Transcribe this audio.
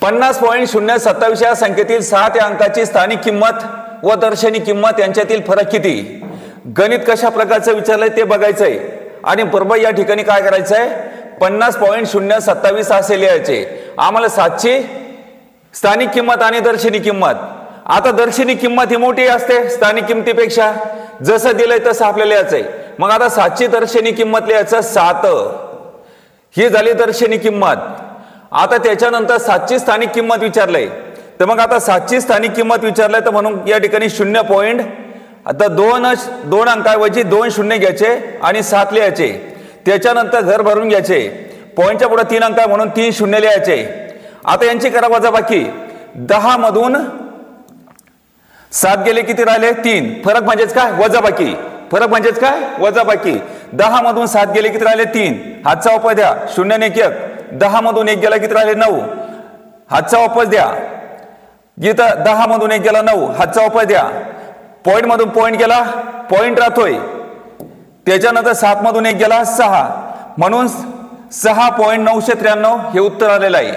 50.027 या संख्येतील 6 त्या अंकाची स्थानिक किंमत व दर्शनी किंमत यांच्यातील फरक किती? गणित कशा प्रकारचं विचारलंय ते बघायचंय आणि बरोबर या ठिकाणी काय करायचंय 50.027 असे लिहायचे. आम्हाला 7ची स्थानिक किंमत आणि दर्शनी किंमत. आता दर्शनी किंमत ही मोठी असते स्थानिक किंमतीपेक्षा, जसं दिलंय तसं आपल्याला लिहायचंय. मग आता 7ची दर्शनी किंमत लिहायचं 7, ही झाली दर्शनी किंमत. आता त्याच्यानंतर 7ची स्थानिक किंमत विचारलंय, तर मग आता 7ची स्थानिक किंमत विचारलंय तर म्हणून या ठिकाणी 0 पॉइंट, आता दोन अंकाऐवजी 2 शून्य घ्यायचे आणि 7 लिहायचे. त्याच्यानंतर घर भरून घ्यायचे, पॉइंटच्या पुढे 3 अंक म्हणून 3 शून्य लिहायचे. आता यांची करा वजाबाकी. 10 मधून 7 गेले किती राहिले? 3. फरक म्हणजेच काय? वजाबाकी. फरक म्हणजेच काय? वजाबाकी. 10 मधून 7 गेले किती राहिले? 3. हातचा वापर द्या. 0 ने 1. 10 मधून 1 गेला किती राहिले? 9. हातचा वापर द्या. इथं 10 मधून 1 गेला 9. हातचा वापर द्या. पॉइंट मधून पॉइंट गेला, पॉइंट राहतोय. त्याच्यानंतर 7 मधून 1 गेला 6, म्हणून 6.993 हे उत्तर आलेलं आहे.